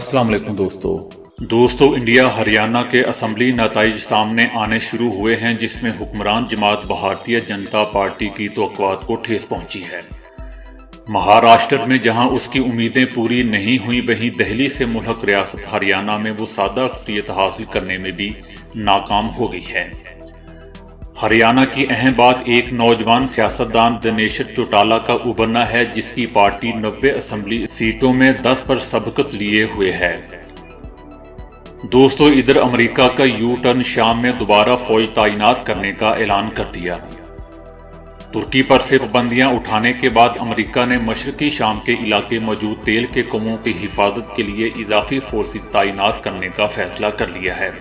अस्सलाम वालेकुम दोस्तों इंडिया हरियाणा के असम्बली नताइज सामने आने शुरू हुए हैं, जिसमें हुक्मरान जमात भारतीय जनता पार्टी की तवक्कुआत को ठेस पहुंची है। महाराष्ट्र में जहां उसकी उम्मीदें पूरी नहीं हुई, वहीं दिल्ली से मुल्हक रियासत हरियाणा में वो सादा अक्सरियत हासिल करने में भी नाकाम हो गई है। हरियाणा की अहम बात एक नौजवान सियासतदान दिनेश चौटाला का उभरना है, जिसकी पार्टी 90 असम्बली सीटों में 10 पर सबकत लिए हुए है। दोस्तों, इधर अमेरिका का यू टर्न शाम में दोबारा फौज तैनात करने का ऐलान कर दिया। तुर्की पर से पाबंदियां उठाने के बाद अमेरिका ने मशरकी शाम के इलाके मौजूद तेल के कुओं की हिफाजत के लिए इजाफी फोर्सेज तैनात करने का फैसला कर लिया है।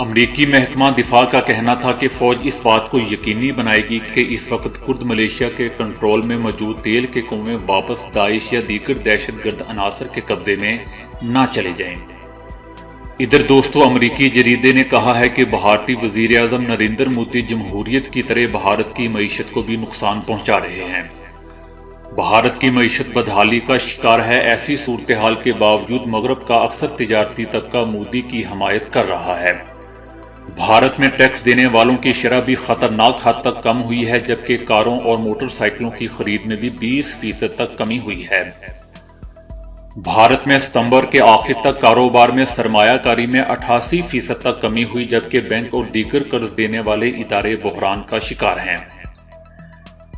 अमरीकी महकमा दिफा का कहना था कि फौज इस बात को यकीनी बनाएगी कि इस वक्त कुर्द मलेशिया के कंट्रोल में मौजूद तेल के कुएं वापस दाइश या दीगर दहशतगर्द अनासर के कब्जे में ना चले जाएं। इधर दोस्तों, अमरीकी जरीदे ने कहा है कि भारतीय वजीर आजम नरेंद्र मोदी जमहूरियत की तरह भारत की मईशत को भी नुकसान पहुंचा रहे हैं। भारत की मईशत बदहाली का शिकार है। ऐसी सूरत हाल के बावजूद मगरब का अक्सर तिजारती तबका मोदी की हमायत कर रहा है। भारत में टैक्स देने वालों की शरह भी खतरनाक हद तक कम हुई है, जबकि कारों और मोटरसाइकिलों की खरीद में भी 20% तक कमी हुई है। भारत में सितंबर के आखिर तक कारोबार में सरमायाकारी में 88% तक कमी हुई, जबकि बैंक और दीगर कर्ज देने वाले इदारे बहरान का शिकार हैं,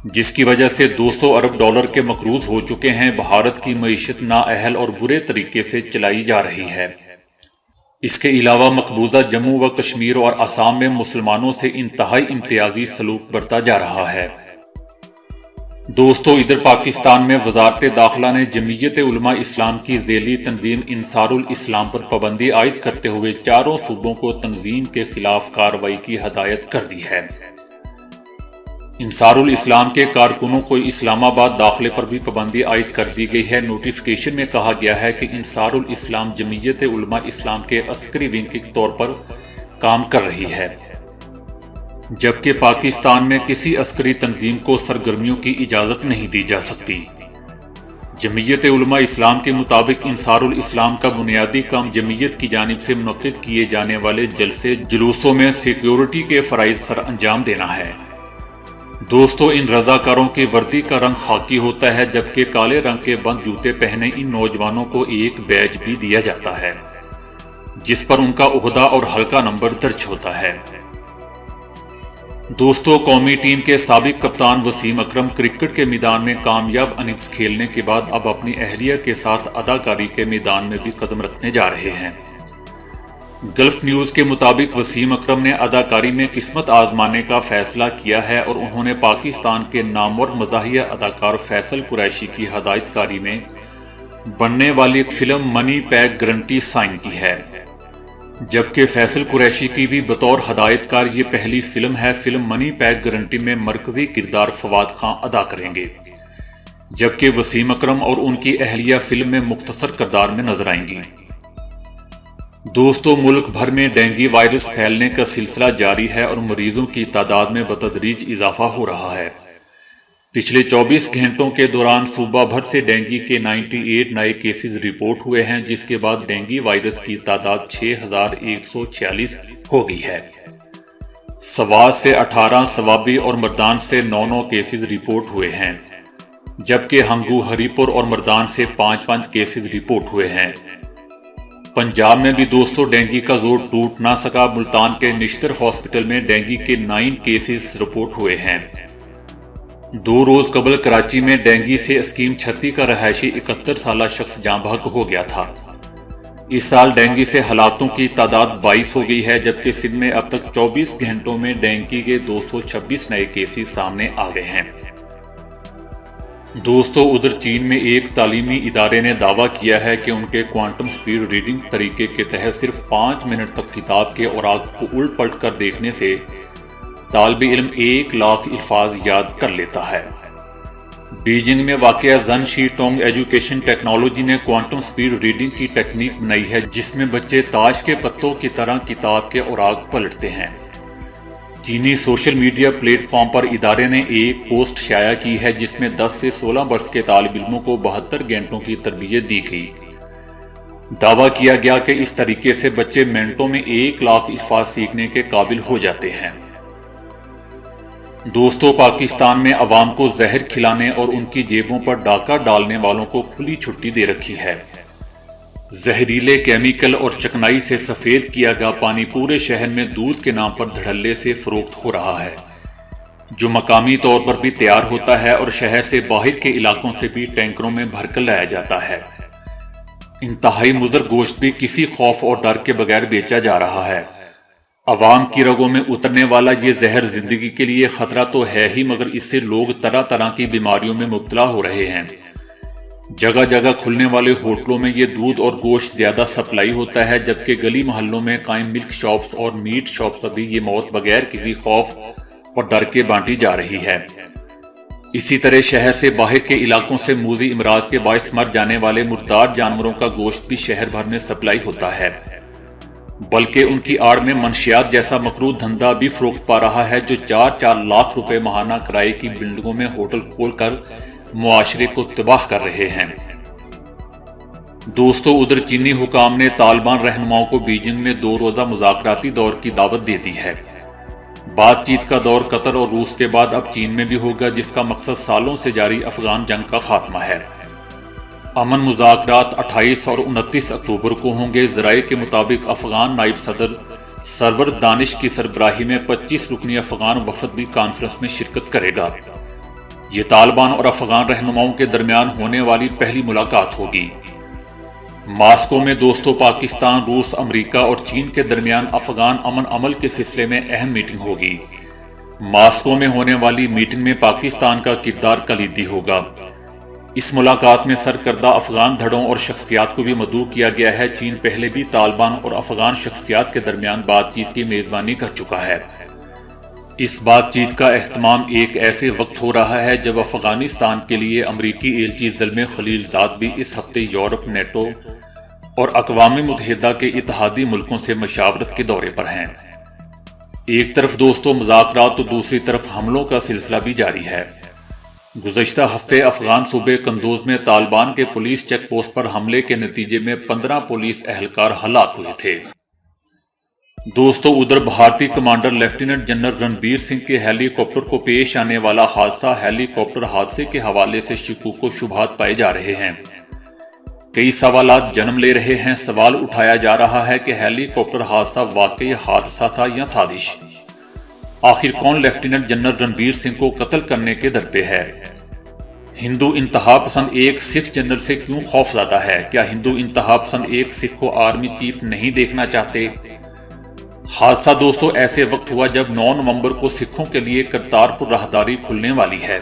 जिसकी वजह से 200 अरब डॉलर के मकरूज हो चुके हैं। भारत की मईशत नाअहल और बुरे तरीके से चलाई जा रही है। इसके अलावा मकबूजा जम्मू व कश्मीर और असम में मुसलमानों से इंतहाई इम्तियाजी सलूक बरता जा रहा है। दोस्तों, इधर पाकिस्तान में वजारत दाखिला ने जमीयत उलमा इस्लाम की ज़ेली तंजीम इंसारुल इस्लाम पर पाबंदी आयद करते हुए चारों सूबों को तंजीम के खिलाफ कार्रवाई की हदायत कर दी है। इंसारुल इस्लाम के कारकुनों को इस्लामाबाद दाखिले पर भी पाबंदी आयद कर दी गई है। नोटिफिकेशन में कहा गया है कि इंसारुल इस्लाम जमीयत उलमा इस्लाम के अस्करी विंग के तौर पर काम कर रही है, जबकि पाकिस्तान में किसी अस्करी तंजीम को सरगर्मियों की इजाजत नहीं दी जा सकती। जमीयत उलमा इस्लाम के मुताबिक इंसारुल इस्लाम का बुनियादी काम जमीयत की जानिब से मुनक्किद किए जाने वाले जलसे जुलूसों में सिक्योरिटी के फराइज सर अंजाम देना है। दोस्तों, इन रजाकारों की वर्दी का रंग खाकी होता है, जबकि काले रंग के बंद जूते पहने इन नौजवानों को एक बैज भी दिया जाता है, जिस पर उनका ओहदा और हल्का नंबर दर्ज होता है। दोस्तों, कौमी टीम के साबिक कप्तान वसीम अकरम क्रिकेट के मैदान में कामयाब इनिंग्स खेलने के बाद अब अपनी अहलिया के साथ अदाकारी के मैदान में भी कदम रखने जा रहे हैं। गल्फ न्यूज के मुताबिक वसीम अकरम ने अदाकारी में किस्मत आजमाने का फैसला किया है और उन्होंने पाकिस्तान के नामवर मज़ाहिया अदाकार फैसल कुरैशी की हदायतकारी में बनने वाली film money back guarantee sign की है, जबकि फैसल कुरैशी की भी बतौर हदायतकार ये पहली फिल्म है। फिल्म मनी पैक गारंटी में मरकजी किरदार फवाद खान अदा करेंगे, जबकि वसीम अकरम और उनकी अहलिया फिल्म में मुख्तसर किरदार में नजर आएंगी। दोस्तों, मुल्क भर में डेंगू वायरस फैलने का सिलसिला जारी है और मरीजों की तादाद में बतदरीज इजाफा हो रहा है। पिछले 24 घंटों के दौरान सूबा भर से डेंगू के 98 नए केसेस रिपोर्ट हुए हैं, जिसके बाद डेंगू वायरस की तादाद 6146 हो गई है। सवात से 18, सवाबी और मर्दान से 9 केसेस रिपोर्ट हुए हैं, जबकि हंगू, हरीपुर और मर्दान से 5 केसेस रिपोर्ट हुए हैं। पंजाब में भी दोस्तों डेंगू का जोर टूट ना सका। मुल्तान के निश्तर हॉस्पिटल में डेंगू के 9 केसेस रिपोर्ट हुए हैं। 2 रोज कबल कराची में डेंगू से स्कीम 36 का रहायशी 71 साला शख्स जाँ बहक हो गया था। इस साल डेंगू से हलाकों की तादाद 22 हो गई है, जबकि सिंध में अब तक 24 घंटों में डेंगू के 226 नए केसेस सामने आ गए हैं। दोस्तों, उधर चीन में एक तालीमी इदारे ने दावा किया है कि उनके क्वांटम स्पीड रीडिंग तरीके के तहत सिर्फ 5 मिनट तक किताब के औराक को उलट पलट कर देखने से तालिब इल्म 1 लाख अल्फाज याद कर लेता है। बीजिंग में वाक़या जन शी टोंग एजुकेशन टेक्नोलॉजी ने क्वांटम स्पीड रीडिंग की टेक्निक बनाई है, जिसमें बच्चे ताश के पत्तों की तरह किताब के औराक पलटते हैं। चीनी सोशल मीडिया प्लेटफॉर्म पर इदारे ने एक पोस्ट शाया की है, जिसमें 10 से 16 वर्ष के तालिब इल्मों को 72 घंटों की तरबियत दी गई। دعویٰ کیا گیا کہ اس طریقے سے بچے منٹوں میں 1 لاکھ الفاظ سیکھنے کے قابل ہو جاتے ہیں۔ دوستو، پاکستان میں عوام کو زہر کھلانے اور ان کی جیبوں پر ڈاکہ ڈالنے والوں کو کھلی چھٹی دے رکھی ہے۔ زہریلے کیمیکل اور چکنائی سے سفید کیا گیا پانی پورے شہر میں دودھ کے نام پر دھڑلے سے فروخت ہو رہا ہے، جو مقامی طور پر بھی تیار ہوتا ہے اور شہر سے باہر کے علاقوں سے بھی ٹینکروں میں بھر کر لایا جاتا ہے۔ انتہائی مضر گوشت بھی کسی خوف اور ڈر کے بغیر بیچا جا رہا ہے۔ عوام کی رگوں میں اترنے والا یہ زہر زندگی کے لیے خطرہ تو ہے ہی، مگر اس سے لوگ طرح طرح کی بیماریوں میں مبتلا ہو رہے ہیں۔ جگہ جگہ کھلنے والے ہوٹلوں میں یہ دودھ اور گوشت زیادہ سپلائی ہوتا ہے، جبکہ گلی محلوں میں قائم ملک شاپس اور میٹ شاپس ابھی یہ موت بغیر کسی خوف اور ڈر کے بانٹی جا رہی ہے۔ اسی طرح شہر سے باہر کے علاقوں سے موذی امراض کے باعث مر جانے والے مردار جانوروں کا گوشت بھی شہر بھر میں سپلائی ہوتا ہے، بلکہ ان کی آڑ میں منشیات جیسا مکروہ دھندا بھی فروخت پا رہا ہے، جو 4-4 لاکھ روپے ماہانہ کرائے کی بلڈنگوں میں ہوٹل کھول کر معاشرے کو تباہ کر رہے ہیں۔ دوستو، ادھر چینی حکام نے طالبان رہنماؤں کو بیجنگ میں 2 روزہ مذاکراتی دور کی دعوت دے دی ہے۔ بات چیت کا دور قطر اور روس کے بعد اب چین میں بھی ہوگا، جس کا مقصد سالوں سے جاری افغان جنگ کا خاتمہ ہے۔ امن مذاکرات 28 اور 29 اکتوبر کو ہوں گے۔ ذرائع کے مطابق افغان نائب صدر سرور دانش کی سربراہی میں 25 رکنی افغان وفد بھی کانفرنس میں شرکت کرے گا۔ یہ طالبان اور افغان رہنماؤں کے درمیان ہونے والی پہلی ملاقات ہوگی۔ ماسکو میں دوستو، پاکستان، روس، امریکہ اور چین کے درمیان افغان امن عمل کے سلسلے میں اہم میٹنگ ہوگی۔ ماسکو میں ہونے والی میٹنگ میں پاکستان کا کردار کلیدی ہوگا۔ اس ملاقات میں سرکردہ افغان دھڑوں اور شخصیات کو بھی مدعو کیا گیا ہے۔ چین پہلے بھی طالبان اور افغان شخصیات کے درمیان بات چیت کی میزبانی کر چکا ہے۔ اس بات چیت کا اہتمام ایک ایسے وقت ہو رہا ہے جب افغانستان کے لیے امریکی ایلچی زلمے خلیل زاد بھی اس ہفتے یورپ، نیٹو اور اقوام متحدہ کے اتحادی ملکوں سے مشاورت کے دورے پر ہیں۔ ایک طرف دوستو مذاکرات تو دوسری طرف حملوں کا سلسلہ بھی جاری ہے۔ گزشتہ ہفتے افغان صوبے قندوز میں طالبان کے پولیس چیک پوسٹ پر حملے کے نتیجے میں 15 پولیس اہلکار ہلاک ہوئے تھے۔ دوستو، ادھر بھارتی commander lieutenant general Ranbir Singh کے ہیلی کاپٹر کو پیش آنے والا حادثہ ہیلی کاپٹر حادثے کے حوالے سے شکوک و شبہات پائے جا رہے ہیں۔ کئی سوالات جنم لے رہے ہیں۔ سوال اٹھایا جا رہا ہے کہ ہیلی کاپٹر حادثہ واقعی حادثہ تھا یا سازش؟ آخر کون لیفٹیننٹ جنرل رنبیر سنگھ کو قتل کرنے کے در پہ ہے؟ ہندو انتہا پسند ایک سکھ جنرل سے کیوں خوف زدہ ہے؟ کیا ہندو انتہا پسند ایک سکھ کو آرمی چیف نہیں دیکھنا چاہتے؟ حادثہ دوستو ایسے وقت ہوا جب 9 نومبر کو سکھوں کے لیے کرتارپور راہداری کھلنے والی ہے۔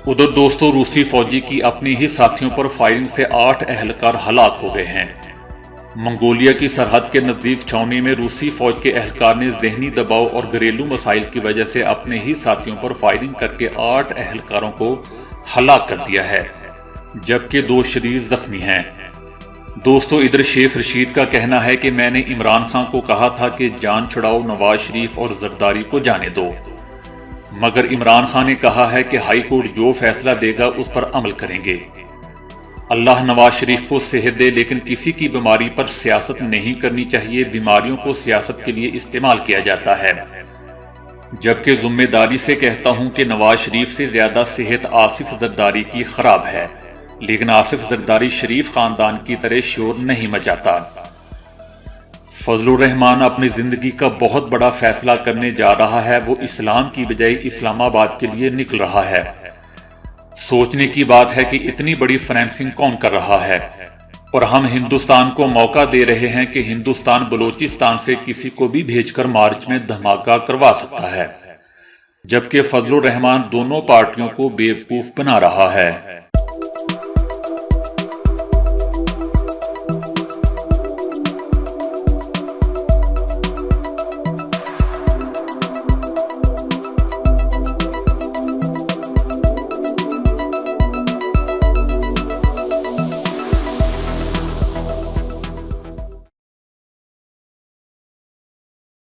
ادھر دوستو روسی فوجی کی اپنی ہی ساتھیوں پر فائرنگ سے 8 اہلکار ہلاک ہو گئے ہیں۔ منگولیا کی سرحد کے نزدیک چھاؤنی میں روسی فوج کے اہلکار نے ذہنی دباؤ اور گھریلو مسائل کی وجہ سے اپنے ہی ساتھیوں پر فائرنگ کر کے 8 اہلکاروں کو ہلاک کر دیا ہے، جبکہ 2 شدید زخمی ہیں۔ دوستو ادھر شیخ رشید کا کہنا ہے کہ میں نے عمران خان کو کہا تھا کہ جان چھڑاؤ نواز شریف اور زرداری کو جانے دو، مگر عمران خان نے کہا ہے کہ ہائی کورٹ جو فیصلہ دے گا اس پر عمل کریں گے۔ اللہ نواز شریف کو صحت دے، لیکن کسی کی بیماری پر سیاست نہیں کرنی چاہیے۔ بیماریوں کو سیاست کے لیے استعمال کیا جاتا ہے، جبکہ ذمہ داری سے کہتا ہوں کہ نواز شریف سے زیادہ صحت آصف زرداری کی خراب ہے، لیکن آصف زرداری شریف خاندان کی طرح شور نہیں مچاتا۔ فضل الرحمان اپنی زندگی کا بہت بڑا فیصلہ کرنے جا رہا ہے۔ وہ اسلام کی بجائے اسلام آباد کے لیے نکل رہا ہے۔ سوچنے کی بات ہے کہ اتنی بڑی فائنینسنگ کون کر رہا ہے، اور ہم ہندوستان کو موقع دے رہے ہیں کہ ہندوستان بلوچستان سے کسی کو بھی بھیج کر مارچ میں دھماکہ کروا سکتا ہے، جبکہ فضل الرحمان دونوں پارٹیوں کو بیوقوف بنا رہا ہے۔